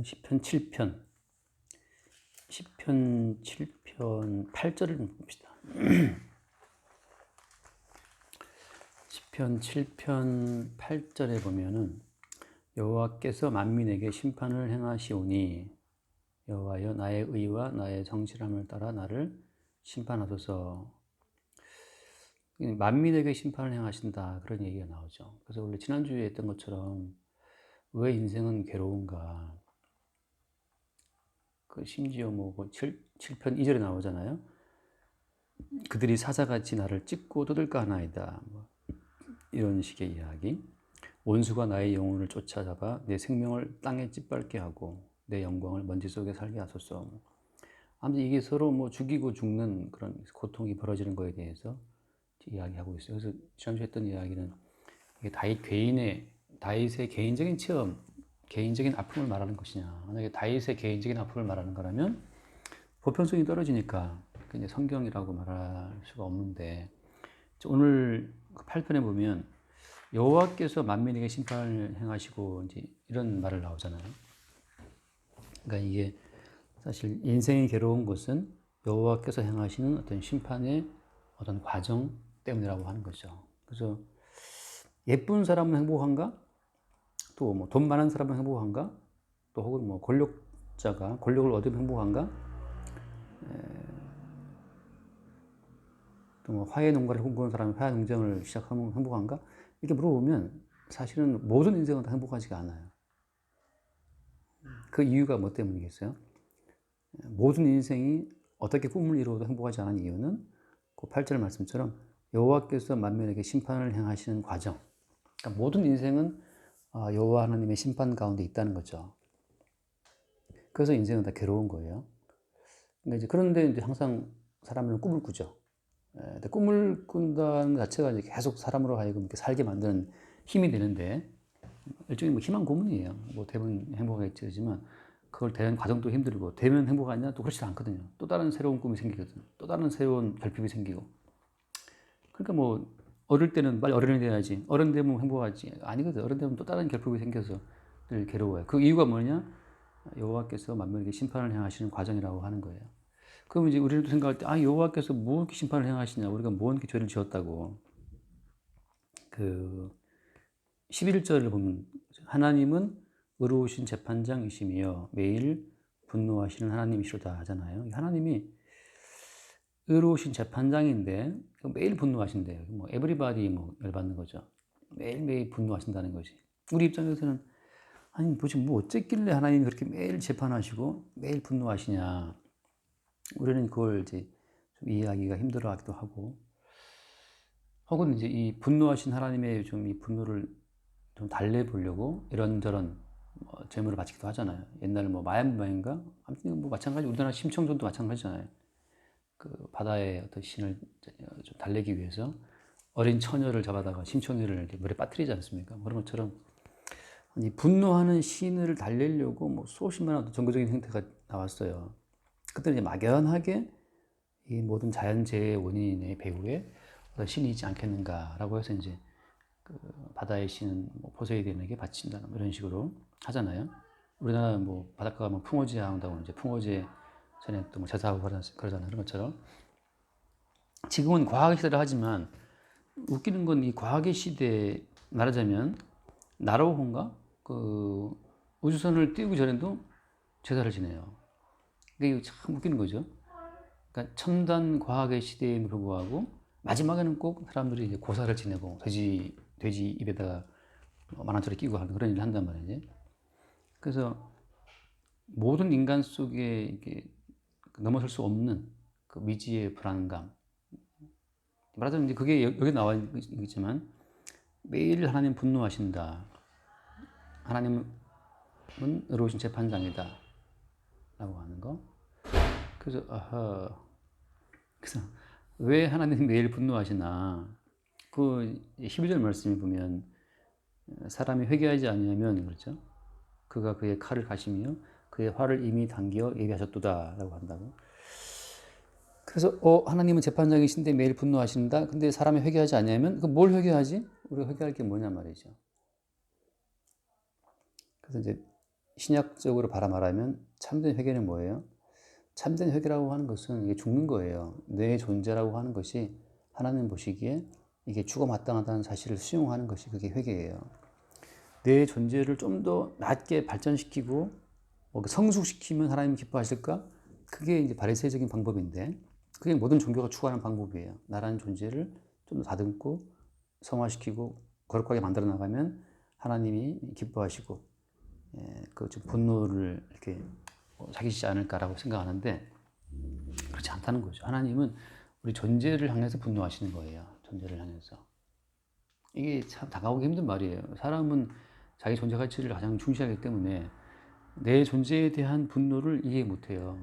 시편 7편 8절을 좀 봅시다. 시편 7편 8절에 보면은 여호와께서 만민에게 심판을 행하시오니 여호와여 나의 의와 나의 정실함을 따라 나를 심판하소서. 만민에게 심판을 행하신다, 그런 얘기가 나오죠. 그래서 원래 지난주에 했던 것처럼 왜 인생은 괴로운가, 심지어 7편 2절에 나오잖아요. 그들이 사자같이 나를 찢고 뜯을까 하나이다, 이런 식의 이야기. 원수가 나의 영혼을 쫓아잡아 내 생명을 땅에 짓밟게 하고 내 영광을 먼지 속에 살게 하소서. 아무튼 이게 서로 죽이고 죽는 그런 고통이 벌어지는 거에 대해서 이야기하고 있어요. 그래서 지난주에 했던 이야기는 이게 다윗의 개인적인 체험, 개인적인 아픔을 말하는 것이냐. 만약에 다윗의 개인적인 아픔을 말하는 거라면 보편성이 떨어지니까 이제 성경이라고 말할 수가 없는데, 오늘 8편에 보면 여호와께서 만민에게 심판을 행하시고 이제 이런 말을 나오잖아요. 그러니까 이게 사실 인생이 괴로운 것은 여호와께서 행하시는 어떤 심판의 어떤 과정 때문이라고 하는 거죠. 그래서 예쁜 사람은 행복한가? 또 돈 많은 사람은 행복한가? 또 혹은 권력자가 권력을 얻으면 행복한가? 또 화해 농가를 꿈꾸는 사람이 화해 농장을 시작하면 행복한가? 이렇게 물어보면 사실은 모든 인생은 다 행복하지가 않아요. 그 이유가 뭐 때문이겠어요? 모든 인생이 어떻게 꿈을 이루어도 행복하지 않은 이유는 그 8절 말씀처럼 여호와께서 만민에게 심판을 행하시는 과정. 그러니까 모든 인생은 여호와 하나님의 심판 가운데 있다는 거죠. 그래서 인생은 다 괴로운 거예요. 그런데 이제 항상 사람은 꿈을 꾸죠. 근데 꿈을 꾼다는 것 자체가 이제 계속 사람으로 하여금 이렇게 살게 만드는 힘이 되는데, 일종의 희망 고문이에요. 대부분 행복하겠지만 그걸 되는 과정도 힘들고, 되면 행복하냐? 또 그렇지 않거든요. 또 다른 새로운 꿈이 생기거든요. 또 다른 새로운 결핍이 생기고. 그러니까 어릴 때는 빨리 어른이 돼야지, 어른 되면 행복하지, 아니거든. 어른 되면 또 다른 결핍이 생겨서 늘 괴로워요. 그 이유가 뭐냐? 여호와께서 만민에게 심판을 행하시는 과정이라고 하는 거예요. 그럼 이제 우리도 생각할 때, 여호와께서 뭐 이렇게 심판을 행하시냐? 우리가 뭐 이렇게 죄를 지었다고. 11절을 보면 하나님은 의로우신 재판장이시며 매일 분노하시는 하나님이시로다 하잖아요. 하나님이 의로우신 재판장인데 매일 분노하신대요. 에브리바디 열받는 거죠. 매일매일 분노하신다는 것이. 우리 입장에서는 도대체 어쨌길래 하나님이 그렇게 매일 재판하시고 매일 분노하시냐. 우리는 그걸 이제 좀 이해하기가 힘들어하기도 하고, 혹은 이제 이 분노하신 하나님의 이 분노를 좀 달래보려고 이런저런 재물을 바치기도 하잖아요. 옛날 마얀마인가? 아무튼 마찬가지, 우리나라 심청전도 마찬가지잖아요. 그 바다의 어떤 신을 좀 달래기 위해서 어린 처녀를 잡아다가 심청이를 물에 빠뜨리지 않습니까? 그런 것처럼 이 분노하는 신을 달래려고 수없이 많은 종교적인 형태가 나왔어요. 그때 이제 막연하게 이 모든 자연재해의 원인의 배후에 어떤 신이 있지 않겠는가라고 해서 이제 그 바다의 신은 포세이돈에게 바친다, 이런 식으로 하잖아요. 우리나라 바닷가 가면 풍어제 한다고 이제 풍어제 전에 또 제사하고 그러잖아요. 그런 것처럼 지금은 과학의 시대를 하지만 웃기는 건 이 과학의 시대에 말하자면 나로호인가? 그 우주선을 띄우기 전에도 제사를 지내요. 이게 참 웃기는 거죠. 그러니까 첨단 과학의 시대에도 불구하고 마지막에는 꼭 사람들이 이제 고사를 지내고 돼지 입에다가 만화처럼 끼고 하는 그런 일을 한단 말이지. 그래서 모든 인간 속에 이게 넘어설 수 없는 그 미지의 불안감. 말하자면 이제 그게 여기 나와 있지만 매일 하나님 분노하신다. 하나님은 의로우신 재판장이다. 라고 하는 거. 그래서 왜 하나님 매일 분노하시나? 그 12절 말씀에 보면 사람이 회개하지 않으면, 그렇죠? 그가 그의 칼을 가시며 그의 활을 이미 당겨 예비하셨도다 라고 한다고. 그래서 하나님은 재판장이신데 매일 분노하신다. 근데 사람이 회개하지 않으면 뭘 회개하지? 우리가 회개할 게 뭐냐 말이죠. 그래서 이제 신약적으로 바라 말하면 참된 회개는 뭐예요? 참된 회개라고 하는 것은 이게 죽는 거예요. 내 존재라고 하는 것이 하나님 보시기에 이게 죽어 마땅하다는 사실을 수용하는 것이 그게 회개예요. 내 존재를 좀 더 낮게 발전시키고 성숙시키면 하나님 기뻐하실까? 그게 이제 바리새적인 방법인데 그게 모든 종교가 추구하는 방법이에요. 나라는 존재를 좀 더 다듬고 성화시키고 거룩하게 만들어 나가면 하나님이 기뻐하시고 그 좀 분노를 이렇게 사귀시지 않을까라고 생각하는데 그렇지 않다는 거죠. 하나님은 우리 존재를 향해서 분노하시는 거예요. 존재를 향해서. 이게 참 다가오기 힘든 말이에요. 사람은 자기 존재 가치를 가장 중시하기 때문에 내 존재에 대한 분노를 이해 못해요.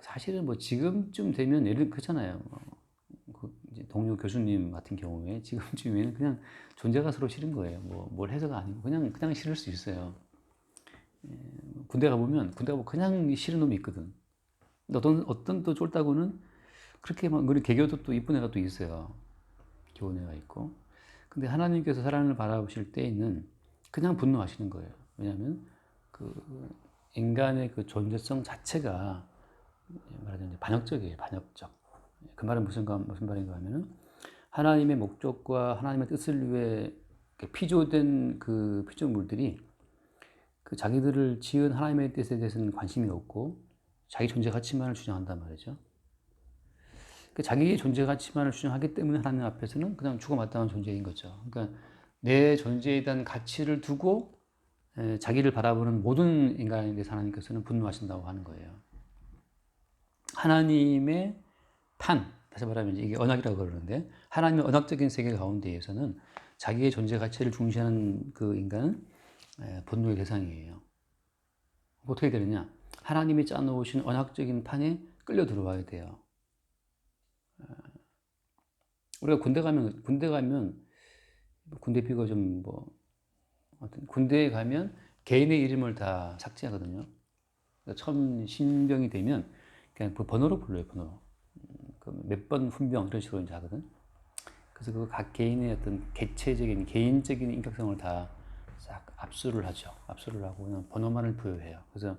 사실은 뭐 지금쯤 되면 예를 그렇잖아요. 이제 동료 교수님 같은 경우에 지금쯤에는 그냥 존재가 서로 싫은 거예요. 뭘 해서가 아니고 그냥 싫을 수 있어요. 군대 가보면 그냥 싫은 놈이 있거든. 어떤 또 쫄다고는 그렇게 막 우리 개교도 또 이쁜 애가 또 있어요. 좋은 애가 있고. 근데 하나님께서 사람을 바라보실 때에는 그냥 분노하시는 거예요. 왜냐하면 그 인간의 그 존재성 자체가 말하자면 반역적이에요. 반역적. 그 말은 무슨 말인가 하면은 하나님의 목적과 하나님의 뜻을 위해 피조된 그 피조물들이 그 자기들을 지은 하나님의 뜻에 대해서는 관심이 없고 자기 존재 가치만을 주장한단 말이죠. 그 자기의 존재 가치만을 주장하기 때문에 하나님 앞에서는 그냥 죽어 마땅한 존재인 거죠. 그러니까 내 존재에 대한 가치를 두고 자기를 바라보는 모든 인간에 대해서 하나님께서는 분노하신다고 하는 거예요. 하나님의 다시 말하면 이게 언약이라고 그러는데 하나님의 언약적인 세계 가운데에서는 자기의 존재 가치를 중시하는 그 인간은 분노의 대상이에요. 어떻게 되느냐? 하나님이 짜놓으신 언약적인 판에 끌려 들어와야 돼요. 우리가 군대 가면 군대 비가 좀 군대에 가면 개인의 이름을 다 삭제하거든요. 그러니까 처음 신병이 되면 그냥 그 번호로 불러요, 번호. 몇 번 훈병 이런 식으로 이제 하거든. 그래서 그 각 개인의 어떤 개인적인 인격성을 다 싹 압수를 하죠. 압수를 하고 그냥 번호만을 부여해요. 그래서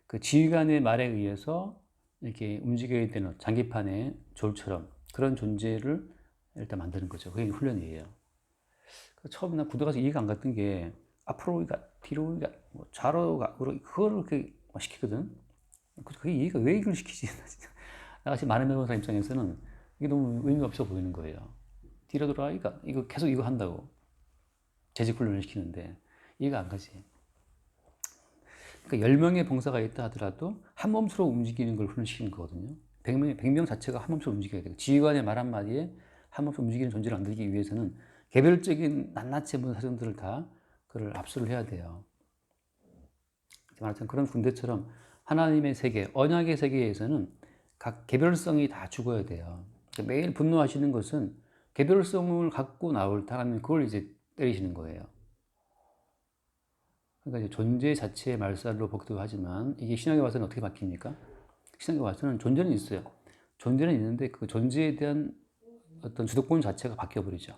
그 지휘관의 말에 의해서 이렇게 움직여야 되는 장기판의 졸처럼 그런 존재를 일단 만드는 거죠. 그게 훈련이에요. 처음 나 군대 가서 이해가 안 갔던 게 앞으로 가, 뒤로 가, 좌로 가, 그거를 그렇게 시키거든. 그게 이해가 왜 이걸 시키지? 나같이 많은 변호사 입장에서는 이게 너무 의미가 없어 보이는 거예요. 뒤로 돌아, 이거 계속 이거 한다고. 재직 훈련을 시키는데 이해가 안 가지. 그러니까 10명의 병사가 있다 하더라도 한 몸으로 움직이는 걸 훈련시키는 거거든요. 100명 자체가 한 몸으로 움직여야 돼요. 지휘관의 말 한마디에 한 몸으로 움직이는 존재를 만들기 위해서는 개별적인 낱낱이 모든 사정들을 다 그걸 압수를 해야 돼요. 말하자면 그런 군대처럼 하나님의 세계, 언약의 세계에서는 각 개별성이 다 죽어야 돼요. 그러니까 매일 분노하시는 것은 개별성을 갖고 나올 사람은 그걸 이제 때리시는 거예요. 그러니까 이제 존재 자체의 말살로 복도하지만 이게 신약에 와서는 어떻게 바뀝니까? 신약에 와서는 존재는 있어요. 존재는 있는데 그 존재에 대한 어떤 주도권 자체가 바뀌어버리죠.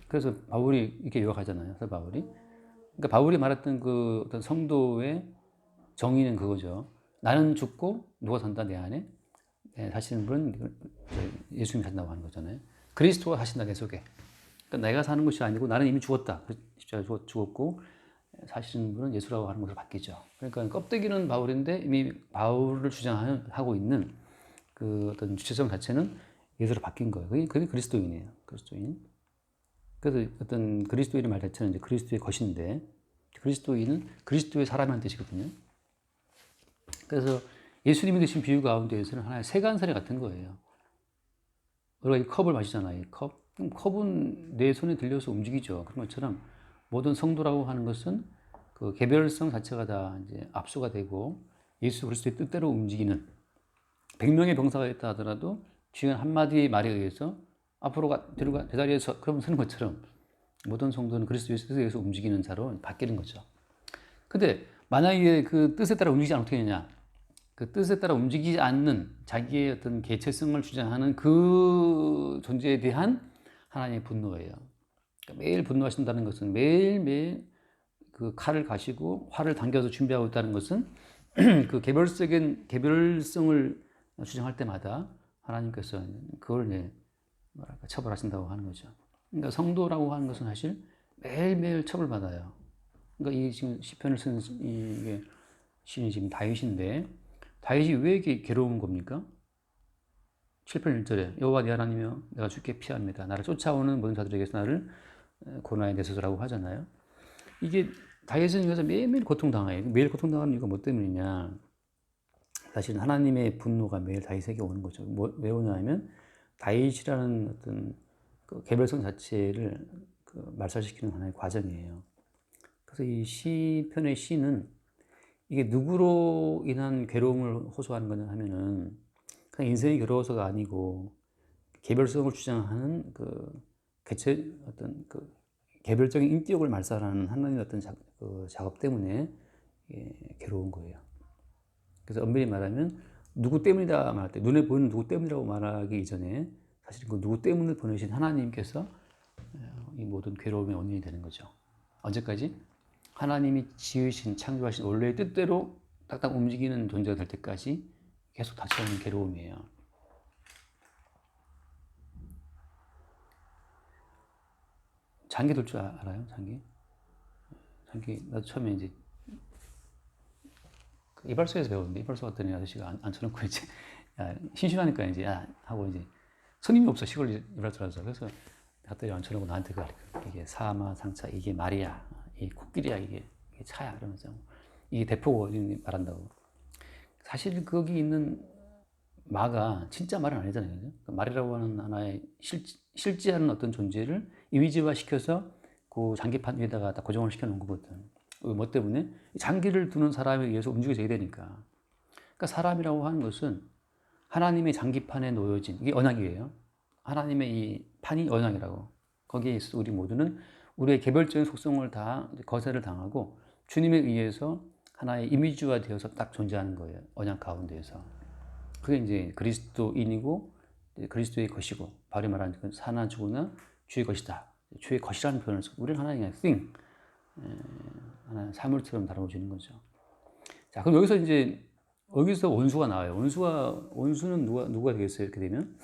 그래서 바울이 이렇게 요약하잖아요. 바울이. 그러니까 바울이 말했던 그 어떤 성도의 정의는 그거죠. 나는 죽고 누가 산다 내 안에? 사시는 분은 예수님이 산다고 하는 거잖아요. 그리스도가 사신다 내 속에. 그러니까 내가 사는 것이 아니고 나는 이미 죽었다. 십자가에 죽었고 사시는 분은 예수라고 하는 것으로 바뀌죠. 그러니까 껍데기는 바울인데 이미 바울을 주장하고 있는 그 어떤 주체성 자체는 예수로 바뀐 거예요. 그게 그리스도인이에요. 그리스도인. 그래서 어떤 그리스도인의 말 자체는 이제 그리스도의 것인데 그리스도인은 그리스도의 사람이라는 뜻이거든요. 그래서 예수님이 드신 비유 가운데에서는 하나의 세간살이 같은 거예요. 우리가 이 컵을 마시잖아요. 이 컵. 그럼 컵은 내 손에 들려서 움직이죠. 그런 것처럼 모든 성도라고 하는 것은 그 개별성 자체가 다 이제 압수가 되고 예수 그리스도의 뜻대로 움직이는 100명의 병사가 있다 하더라도 주인 한마디 말에 의해서 앞으로 가, 뒤로 가, 제자리에서 그러면 서는 것처럼 모든 성도는 그리스도의 뜻에 의해서 움직이는 자로 바뀌는 거죠. 근데 만약에 그 뜻에 따라 움직이지 않으면 어떻게 되냐? 그 뜻에 따라 움직이지 않는 자기의 어떤 개체성을 주장하는 그 존재에 대한 하나님의 분노예요. 그러니까 매일 분노하신다는 것은 매일매일 그 칼을 가시고 활을 당겨서 준비하고 있다는 것은 그 개별성을 주장할 때마다 하나님께서 그걸 뭐랄까 처벌하신다고 하는 거죠. 그러니까 성도라고 하는 것은 사실 매일매일 처벌받아요. 그러니까 이 지금 시편을 쓴 이게 시인이 지금 다윗인데 다윗이 왜 이렇게 괴로운 겁니까? 7편 1절에 여호와 네 하나님이여 내가 주께 피합니다. 나를 쫓아오는 모든 자들에게서 나를 고난에 내소서라고 하잖아요. 이게 다윗은 여기서 매일매일 고통당해요. 매일 고통당하는 이유가 뭐 때문이냐? 사실은 하나님의 분노가 매일 다윗에게 오는 거죠. 왜 오냐면 다윗이라는 어떤 그 개별성 자체를 그 말살시키는 하나의 과정이에요. 그래서 이 시편의 시는 이게 누구로 인한 괴로움을 호소하는 거냐 하면은 그냥 인생이 괴로워서가 아니고 개별성을 주장하는 그 개체 어떤 그 개별적인 인격을 말살하는 하나님의 어떤 그 작업 때문에 괴로운 거예요. 그래서 엄밀히 말하면 누구 때문이다 말할 때 눈에 보이는 누구 때문이라고 말하기 이전에 사실 그 누구 때문을 보내신 하나님께서 이 모든 괴로움의 원인이 되는 거죠. 언제까지? 하나님이 지으신 창조하신 원래의 뜻대로 딱딱 움직이는 존재가 될 때까지 계속 닥쳐오는 괴로움이에요. 장기 돌 줄 알아요? 장기? 나도 처음에 이제 이발소에서 배웠는데 이발소 갔더니 아저씨가 앉혀놓고 이제 심심하니까 이제 하고 이제 손님이 없어 시골 이발소라서 그래서 갔더니 앉혀놓고 나한테 이게 사마 상차 이게 말이야 이 코끼리야 이게 차야 그러면서 이게 대포고 말한다고. 사실 거기 있는 마가 진짜 말은 아니잖아요. 그죠? 말이라고 하는 하나의 실제하는 어떤 존재를 이미지화 시켜서 그 장기판 위에다가 딱 고정을 시켜 놓은 거거든. 뭐 때문에? 장기를 두는 사람에 의해서 움직여져야 되니까. 그러니까 사람이라고 하는 것은 하나님의 장기판에 놓여진, 이게 언약이에요. 하나님의 이 판이 언약이라고. 거기에 있어 우리 모두는 우리의 개별적인 속성을 다 거세를 당하고 주님에 의해서 하나의 이미지화 되어서 딱 존재하는 거예요. 언약 가운데에서. 그게 이제 그리스도인이고 그리스도의 것이고 바울이 말하는 사나 죽으나 주의 것이다. 주의 것이라는 표현을 쓰고 우리는 하나의 thing, 하나의 사물처럼 다뤄지는 거죠. 자, 그럼 여기서 원수가 나와요. 원수는 누가 되겠어요? 이렇게 되면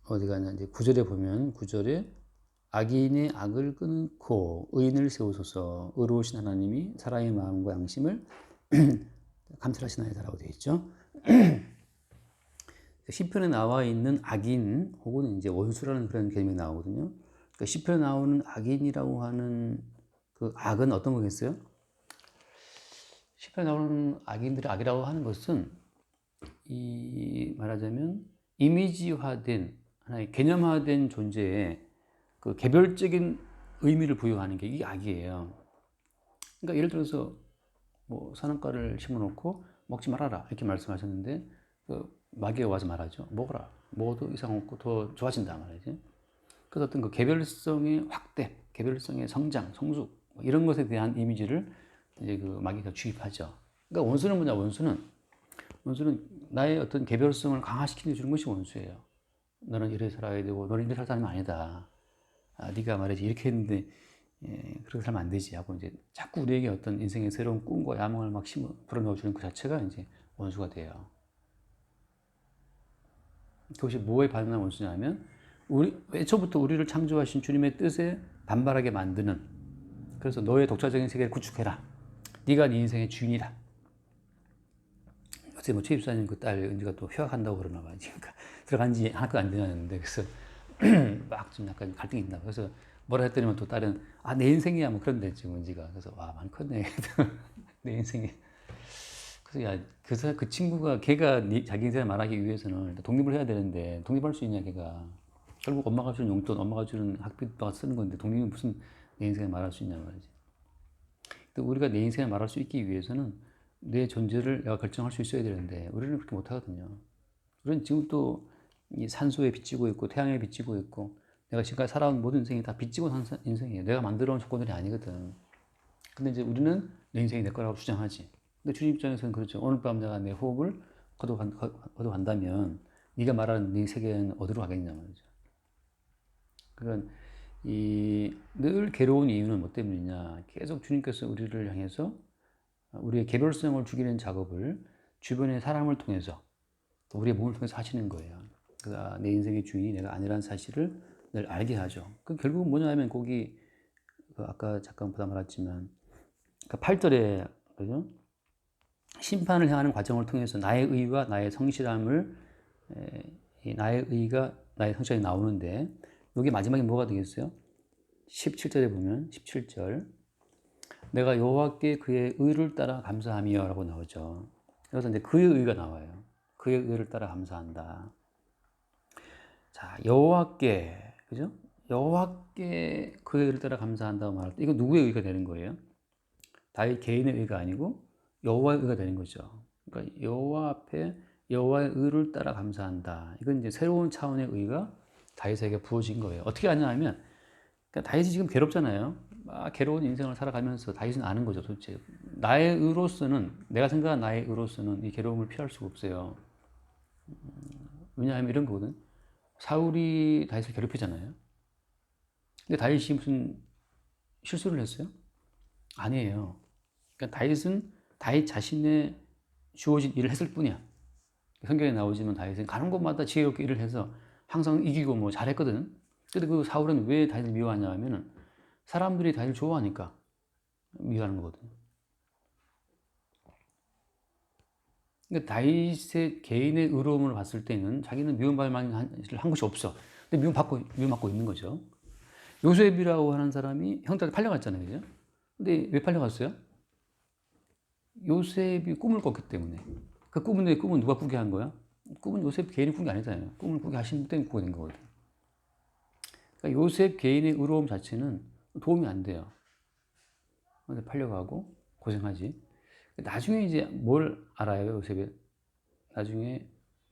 어디 가냐 이제 9절에 보면 9절에 악인의 악을 끊고 의인을 세우소서 의로우신 하나님이 사람의 마음과 양심을 감찰하시나이다라고 되어 있죠. 시편에 나와 있는 악인 혹은 이제 원수라는 그런 개념이 나오거든요. 그러니까 시편에 나오는 악인이라고 하는 그 악은 어떤 거겠어요? 시편에 나오는 악인들의 악이라고 하는 것은 이 말하자면 이미지화된 하나의 개념화된 존재에 그 개별적인 의미를 부여하는 게 이게 악이에요. 그러니까 예를 들어서 뭐 선악과를 심어놓고 먹지 말아라 이렇게 말씀하셨는데 그 마귀가 와서 말하죠. 먹어라. 먹어도 이상 없고 더 좋아진다 말이지. 그래서 어떤 그 개별성의 확대, 개별성의 성장, 성숙 뭐 이런 것에 대한 이미지를 이제 그 마귀가 주입하죠. 그러니까 원수는 뭐냐? 원수는 나의 어떤 개별성을 강화시켜 주는 것이 원수예요. 너는 이래 살아야 되고 너는 이래 살 사람이 아니다. 네가 말이지 이렇게 했는데 그렇게 살면 안 되지 하고 이제 자꾸 우리에게 어떤 인생의 새로운 꿈과 야망을 막 불어넣어주는 그 자체가 이제 원수가 돼요. 그것이 뭐에 반응하는 원수냐면 애초부터 우리를 창조하신 주님의 뜻에 반발하게 만드는 그래서 너의 독자적인 세계를 구축해라. 네가 네 인생의 주인이라. 어제 뭐 최입사님 그 딸 은지가 또 휴학한다고 그러나 봐요. 그러니까 들어간 지 하나도 안 되는데 그래서 막 좀 약간 갈등이 있나. 그래서 뭐라 했더니만 또 딸은 내 인생이야 뭐 그런데 지금 은지가 그래서 와 많이 컸네. 내 인생이. 그래서 그 친구가 걔가 자기 인생을 말하기 위해서는 독립을 해야 되는데 독립할 수 있냐 걔가. 결국 엄마가 주는 용돈, 엄마가 주는 학비가 쓰는 건데 독립은 무슨 내 인생을 말할 수 있냐 말이지. 우리가 내 인생을 말할 수 있기 위해서는 내 존재를 내가 결정할 수 있어야 되는데 우리는 그렇게 못하거든요. 우리는 지금 또 이 산소에 비치고 있고 태양에 비치고 있고 내가 지금까지 살아온 모든 인생이 다 비치고 산 인생이에요. 내가 만들어온 조건들이 아니거든. 근데 이제 우리는 내 인생이 내 거라고 주장하지. 근데 주님 입장에서는 그렇죠. 오늘 밤 내가 내 호흡을 거둬간다면 네가 말하는 네 세계는 어디로 가겠냐 말이죠. 그건 늘 괴로운 이유는 뭐 때문이냐? 계속 주님께서 우리를 향해서 우리의 개별성을 죽이는 작업을 주변의 사람을 통해서 또 우리의 몸을 통해서 하시는 거예요. 그래서 내 인생의 주인이 내가 아니라는 사실을 늘 알게 하죠. 그 결국은 뭐냐 하면 거기 아까 잠깐 보다 말했지만 그 8절에 그죠? 심판을 향하는 과정을 통해서 나의 의와 나의 성실함을 나의 의가 나의 성실함이 나오는데 여기 마지막에 뭐가 되겠어요? 17절에 보면 17절 내가 여호와께 그의 의를 따라 감사하며 라고 나오죠. 그래서 이제 그의 의가 나와요. 그의 의를 따라 감사한다. 자, 여호와께 그죠? 여호와께 그의 의를 따라 감사한다고 말할 때 이거 누구의 의가 되는 거예요? 다윗 개인의 의가 아니고 여호와의 의가 되는 거죠. 그러니까 여호와 앞에 여호와의 의를 따라 감사한다. 이건 이제 새로운 차원의 의가 다윗에게 부어진 거예요. 어떻게 하냐 하면 그러니까 다윗이 지금 괴롭잖아요. 막 괴로운 인생을 살아가면서 다윗은 아는 거죠. 도대체 나의 의로서는 내가 생각한 나의 의로서는 이 괴로움을 피할 수가 없어요. 왜냐하면 이런 거거든. 사울이 다윗을 괴롭히잖아요. 근데 다윗이 무슨 실수를 했어요? 아니에요. 그러니까 다윗은 다윗 자신의 주어진 일을 했을 뿐이야. 성경에 나오지만 다윗은 가는 곳마다 지혜롭게 일을 해서 항상 이기고 뭐 잘했거든. 근데 그 사울은 왜 다윗을 미워하냐 하면은 사람들이 다윗을 좋아하니까 미워하는 거거든. 그러니까 다윗의 개인의 의로움을 봤을 때는 자기는 미움받을 만한 일을 한 것이 없어. 근데 미움받고 있는 거죠. 요셉이라고 하는 사람이 형들한테 팔려갔잖아요. 그죠? 근데 왜 팔려갔어요? 요셉이 꿈을 꿨기 때문에. 그 꿈은 누가 꾸게 한 거야? 꿈은 요셉 개인이 꾼 게 아니잖아요. 꿈을 꾸게 하신 분 때문에 꾸게 된 거거든. 그러니까 요셉 개인의 의로움 자체는 도움이 안 돼요. 근데 팔려가고 고생하지. 나중에 이제 뭘 알아요, 요셉이? 나중에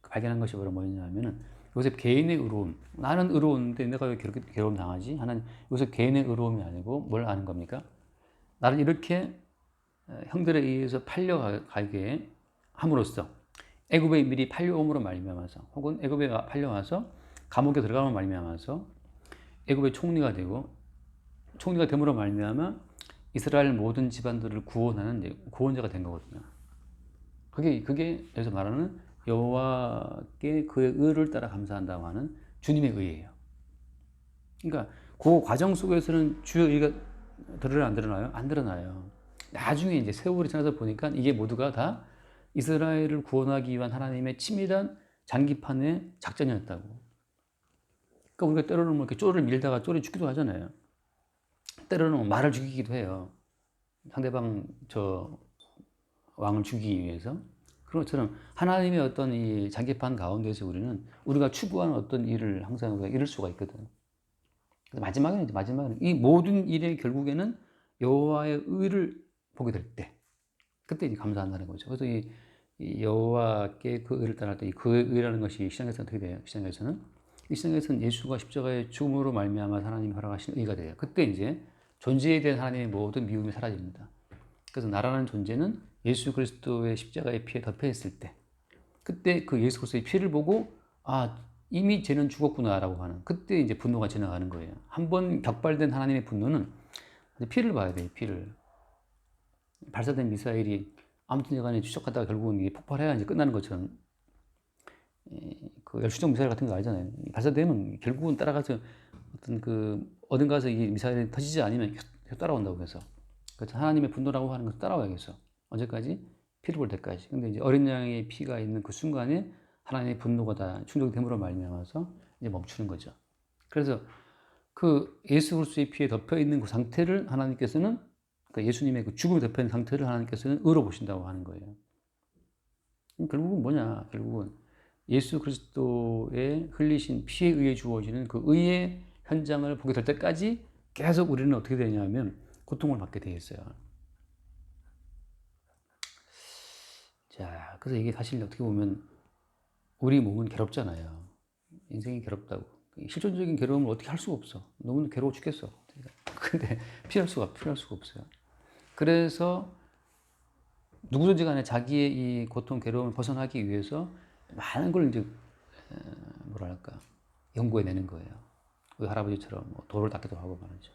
발견한 것이 바로 뭐냐면은 요셉 개인의 의로움. 나는 의로운데 내가 왜 괴로움 당하지? 하는 요셉 개인의 의로움이 아니고 뭘 아는 겁니까? 나를 이렇게 형들에 의해서 팔려가게 함으로써 애굽에 미리 팔려옴으로 말미암아서 혹은 애굽에 팔려와서 감옥에 들어가면 말미암아서 애굽의 총리가 되고 총리가 됨으로 말미암아 이스라엘 모든 집안들을 구원하는 구원자가 된 거거든요. 그게 여기서 말하는 여호와께 그의 의를 따라 감사한다고 하는 주님의 의예요. 그러니까 그 과정 속에서는 주의 의가 드러나요, 안 드러나요? 안 드러나요. 나중에 이제 세월이 지나서 보니까 이게 모두가 다 이스라엘을 구원하기 위한 하나님의 치밀한 장기판의 작전이었다고. 그러니까 우리가 때로는 뭐 이렇게 쪼를 밀다가 쪼리 죽기도 하잖아요. 때로는 말을 죽이기도 해요. 상대방 왕을 죽이기 위해서. 그런 것처럼 하나님의 어떤 이 장기판 가운데서 우리가 추구하는 어떤 일을 항상 우리가 이룰 수가 있거든. 마지막에는 이 모든 일의 결국에는 여호와의 의를 보게 될 때, 그때 이제 감사한다는 거죠. 그래서 이 여호와께 그 의를 따를 때 그 의라는 것이 시장에서는 어떻게 돼요? 이 시장에서는 예수가 십자가의 죽음으로 말미암아 하나님이 허락하신 의가 돼요. 그때 이제 존재에 대한 하나님의 모든 미움이 사라집니다. 그래서 나라는 존재는 예수 그리스도의 십자가의 피에 덮여 있을 때, 그때 그 예수 그리스도의 피를 보고 이미 쟤는 죽었구나라고 하는, 그때 이제 분노가 지나가는 거예요. 한번 격발된 하나님의 분노는 피를 봐야 돼요. 피를. 발사된 미사일이 아무튼 여간에 추적하다가 결국은 이게 폭발해야 이제 끝나는 것처럼 그 열추적 미사일 같은 거 알잖아요. 발사되면 결국은 따라가서 어딘가서 이 미사일이 터지지 않으면 계속 따라온다고 해서. 그래서 하나님의 분노라고 하는 것을 따라와야겠어. 언제까지? 피를 볼 때까지. 근데 이제 어린 양의 피가 있는 그 순간에 하나님의 분노가 다 충족됨으로 말미암아서 이제 멈추는 거죠. 그래서 그 예수 그리스도의 피에 덮여 있는 그 상태를 하나님께서는, 그러니까 예수님의 그 죽음에 덮여 있는 상태를 하나님께서는 의로 보신다고 하는 거예요. 결국은 뭐냐? 결국은 예수 그리스도의 흘리신 피에 의해 주어지는 그 의의 현장을 보게 될 때까지 계속 우리는 어떻게 되냐면 고통을 받게 되어 있어요. 자, 그래서 이게 사실 어떻게 보면 우리 몸은 괴롭잖아요. 인생이 괴롭다고. 실존적인 괴로움을 어떻게 할 수가 없어. 너무 괴로워 죽겠어. 근데 피할 수가 없어요. 그래서 누구든지 간에 자기의 이 고통, 괴로움을 벗어나기 위해서 많은 걸 이제 뭐랄까 연구해내는 거예요. 우리 할아버지처럼 뭐 돌을 닦기도 하고 말이죠.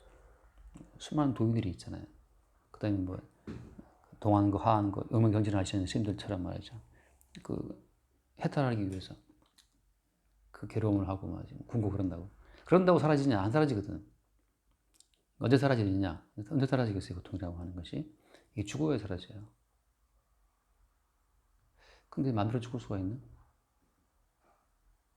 수많은 도인들이 있잖아요. 그다음에 뭐 동하는 거, 하하는 거, 영명경진을 하시는 스님들처럼 말이죠. 그 해탈하기 위해서 그 괴로움을 하고 말이죠. 굶고 그런다고 사라지냐? 안 사라지거든. 언제 사라지느냐? 언제 사라지겠어요? 고통이라고 하는 것이 이게 죽어야 사라져요. 근데 마음대로 죽을 수가 있나?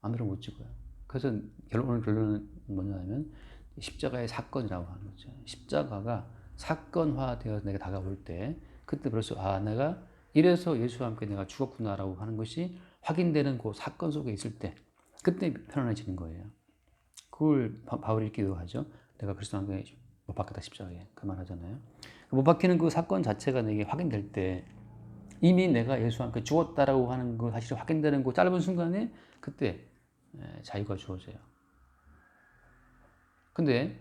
마음대로 못 죽어요. 그래서 오늘 결론은 뭐냐면 십자가의 사건이라고 하는 거죠. 십자가가 사건화되어 내가 다가올 때 그때 벌써 내가 이래서 예수와 함께 내가 죽었구나라고 하는 것이 확인되는 그 사건 속에 있을 때 그때 편안해지는 거예요. 그걸 바울이 기도하죠. 내가 그리스도와 함께 못 박혔다 십자가에 그 말 하잖아요. 못 박히는 그 사건 자체가 내게 확인될 때 이미 내가 예수와 함께 죽었다라고 하는 그 사실이 확인되는 그 짧은 순간에 그때 자유가 주어져요. 근데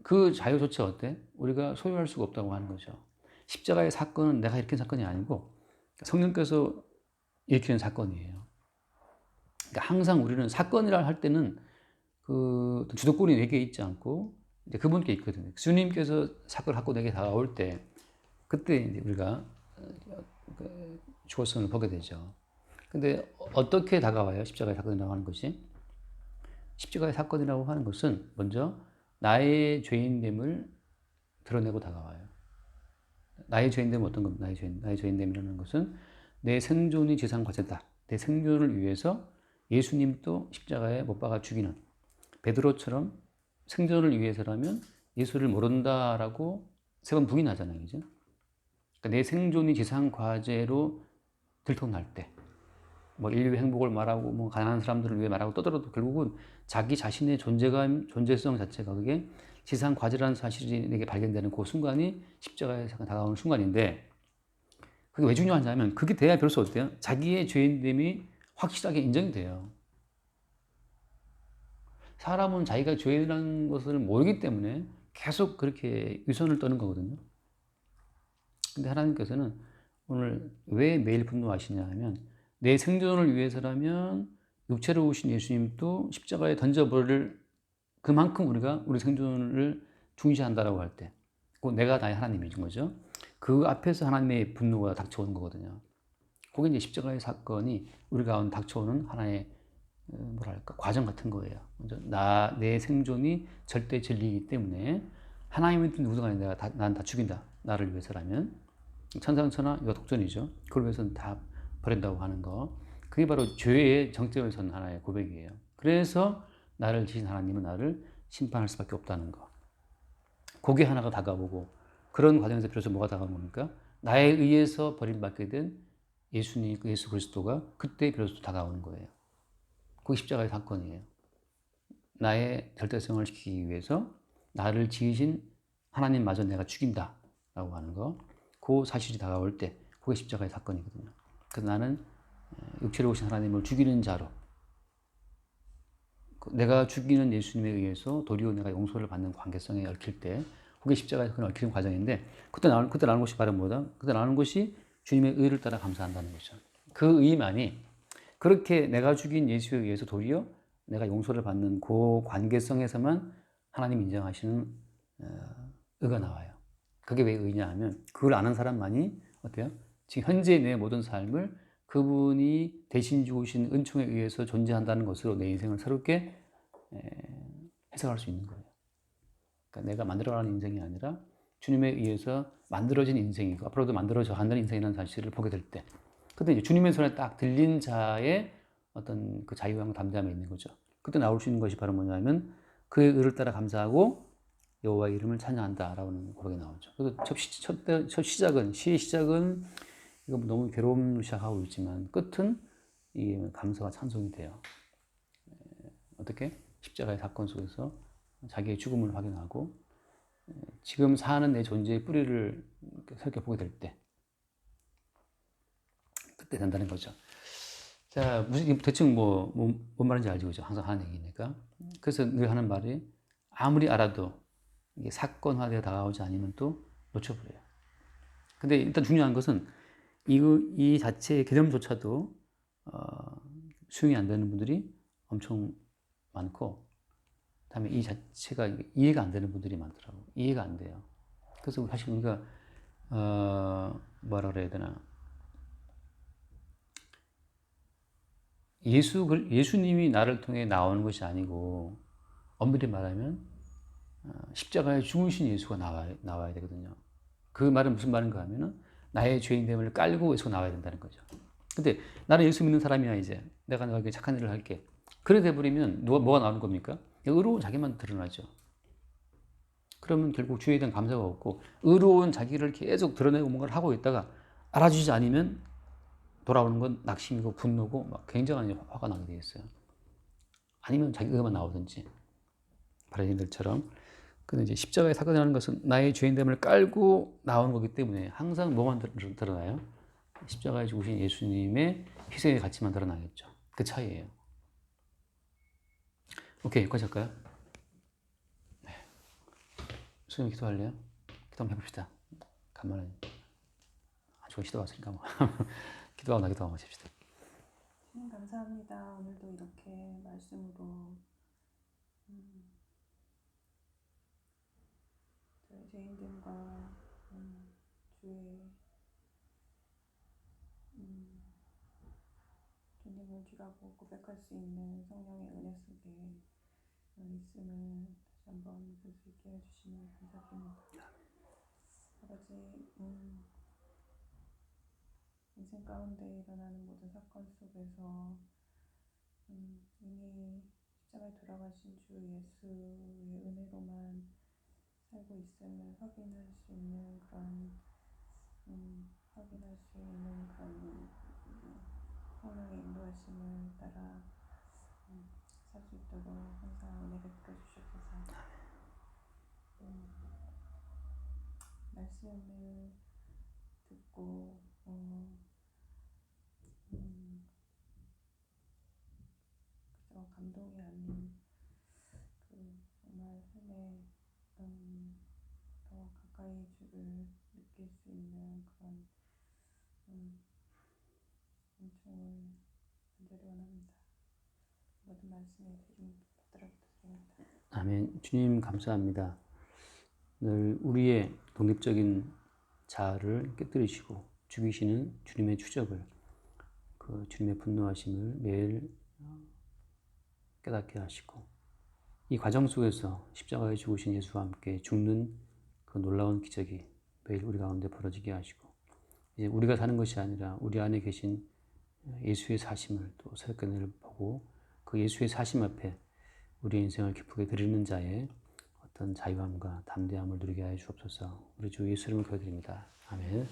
그 자유조차 어때? 우리가 소유할 수가 없다고 하는 거죠. 십자가의 사건은 내가 일으킨 사건이 아니고 성령께서 일으키는 사건이에요. 그러니까 항상 우리는 사건이라 할 때는 그 주도권이 내게 있지 않고 이제 그분께 있거든요. 주님께서 사건을 갖고 내게 다가올 때 그때 이제 우리가 죽었음을 보게 되죠. 근데 어떻게 다가와요? 십자가의 사건이라고 하는 것이? 십자가의 사건이라고 하는 것은 먼저 나의 죄인됨을 드러내고 다가와요. 나의 죄인됨은 어떤 겁니까? 나의 죄인됨이라는 것은 내 생존이 지상과제다. 내 생존을 위해서 예수님도 십자가에 못 박아 죽이는 베드로처럼 생존을 위해서라면 예수를 모른다라고 3번 부인하잖아요. 그죠? 그러니까 내 생존이 지상과제로 들통날 때, 뭐 인류의 행복을 말하고, 뭐 가난한 사람들을 위해 말하고 떠들어도 결국은 자기 자신의 존재성 자체가 그게 지상과제라는 사실이 내게 발견되는 그 순간이 십자가에 다가오는 순간인데, 그게 왜 중요하냐면, 그게 돼야 별수 어때요? 자기의 죄인됨이 확실하게 인정이 돼요. 사람은 자기가 죄인이라는 것을 모르기 때문에 계속 그렇게 위선을 떠는 거거든요. 근데 하나님께서는 오늘 왜 매일 분노하시냐 하면 내 생존을 위해서라면 육체로 오신 예수님도 십자가에 던져버릴 그만큼 우리가 우리 생존을 중시한다라고 할 때, 내가 나의 하나님인 거죠. 그 앞에서 하나님의 분노가 닥쳐오는 거거든요. 그게 이제 십자가의 사건이 우리 가운데 닥쳐오는 하나의 뭐랄까 과정 같은 거예요. 먼저 내 생존이 절대 진리이기 때문에 하나님은 누구도 아니라 난 다 죽인다. 나를 위해서라면 천상천하 이거 독전이죠. 그걸 위해서는 다 버린다고 하는 거. 그게 바로 죄의 정점에 선 하나의 고백이에요. 그래서 나를 지신 하나님은 나를 심판할 수밖에 없다는 거. 그게 하나가 다가오고 그런 과정에서 비로소 뭐가 다가오는 겁니까? 나에 의해서 버림받게 된 예수님, 예수 그리스도가 그때 비로소 다가오는 거예요. 그게 십자가의 사건이에요. 나의 절대성을 지키기 위해서 나를 지으신 하나님마저 내가 죽인다라고 하는 거. 그 사실이 다가올 때 그게 십자가의 사건이거든요. 그래서 나는 육체로 오신 하나님을 죽이는 자로 내가 죽이는 예수님에 의해서 도리어 내가 용서를 받는 관계성에 얽힐 때 그게 십자가에 얽히는 과정인데 그때 나오는 것이 바로 뭐다? 그때 나오는 것이 주님의 의를 따라 감사한다는 거죠. 그 의만이 그렇게 내가 죽인 예수에 의해서 도리어 내가 용서를 받는 그 관계성에서만 하나님 인정하시는 의가 나와요. 그게 왜 의냐 하면 그걸 아는 사람만이 어때요? 지금 현재 내 모든 삶을 그분이 대신 주신 은총에 의해서 존재한다는 것으로 내 인생을 새롭게 해석할 수 있는 거예요. 그러니까 내가 만들어가는 인생이 아니라 주님에 의해서 만들어진 인생이고 앞으로도 만들어져 간다는 인생이라는 사실을 보게 될 때 그때 이제 주님의 손에 딱 들린 자의 어떤 그 자유함 담대함이 있는 거죠. 그때 나올 수 있는 것이 바로 뭐냐면 그의 의를 따라 감사하고 여호와의 이름을 찬양한다라는 고백이 나오죠. 그래서 첫 시작은 시의 시작은 이거 너무 괴로움으로 시작하고 있지만 끝은 이 감사와 찬송이 돼요. 어떻게? 십자가의 사건 속에서 자기의 죽음을 확인하고 지금 사는 내 존재의 뿌리를 살펴보게 될 때 그때 된다는 거죠. 자, 대충 뭔 말인지 알죠? 그죠? 항상 하는 얘기니까. 그래서 늘 하는 말이 아무리 알아도 이게 사건화되어 다가오지 않으면 또 놓쳐버려요. 근데 일단 중요한 것은 이 자체의 개념조차도 수용이 안 되는 분들이 엄청 많고, 다음에 이 자체가 이해가 안 되는 분들이 많더라고요. 이해가 안 돼요. 그래서 사실 우리가 뭐라 그래야 되나, 예수님이 나를 통해 나오는 것이 아니고, 엄밀히 말하면 십자가에 죽으신 예수가 나와야 되거든요. 그 말은 무슨 말인가 하면은 나의 죄인됨을 깔고 예수가 나와야 된다는 거죠. 근데 나는 예수 믿는 사람이야, 이제 내가 너에게 착한 일을 할게, 그래 돼버리면 뭐가 나오는 겁니까? 의로운 자기만 드러나죠. 그러면 결국 주에 대한 감사가 없고, 의로운 자기를 계속 드러내고 뭔가를 하고 있다가 알아주지 않으면 돌아오는 건 낙심이고 분노고 막 굉장한 화가 나게 돼 있어요. 아니면 자기 의만 나오든지, 바리새인들처럼. 근데 이제 십자가의 사건이라는 것은 나의 죄인됨을 깔고 나오는 거기 때문에 항상 뭐만 드러나요? 십자가에 죽으신 예수님의 희생의 가치만 드러나겠죠. 그 차이예요. 오케이, 여기까지 할까요? 네. 수영 기도할래요? 기도 한번 해봅시다. 간만에 좋은 시도 왔으니까 뭐. 기도하고 나기도 한번 하십시다. 감사합니다. 오늘도 이렇게 말씀으로 저희 죄인됨과 주의 주님을 주라고 고백할 수 있는 성령의 은혜 속에 있음을 다시 한번 볼 수 있게 해주시면 감사드립니다. 아버지, 인생 가운데 일어나는 모든 사건 속에서 이미 십자가에 돌아가신 주 예수의 은혜로만 살고 있음을 확인할 수 있는 그런 성령의 인도하심을 따라 살 수 있도록 항상 은혜 베풀어 주시옵소서. 말씀을 듣고 그저 감동이 아닌 정말 삶에 더 가까이 주를 느낄 수 있는 그런 은총을 간절히 원합니다. 모든 말씀에 드림 붙들어 부탁드립니다. 아멘. 주님 감사합니다. 늘 우리의 독립적인 자아를 깨뜨리시고 죽이시는 주님의 추적을, 그 주님의 분노하심을 매일 깨닫게 하시고, 이 과정 속에서 십자가에 죽으신 예수와 함께 죽는 그 놀라운 기적이 매일 우리 가운데 벌어지게 하시고, 이제 우리가 사는 것이 아니라 우리 안에 계신 예수의 사심을 또 새롭게 보고, 그 예수의 사심 앞에 우리 인생을 기쁘게 드리는 자의 어떤 자유함과 담대함을 누리게 하여 주옵소서. 우리 주 예수 이름으로 기도드립니다. 아멘.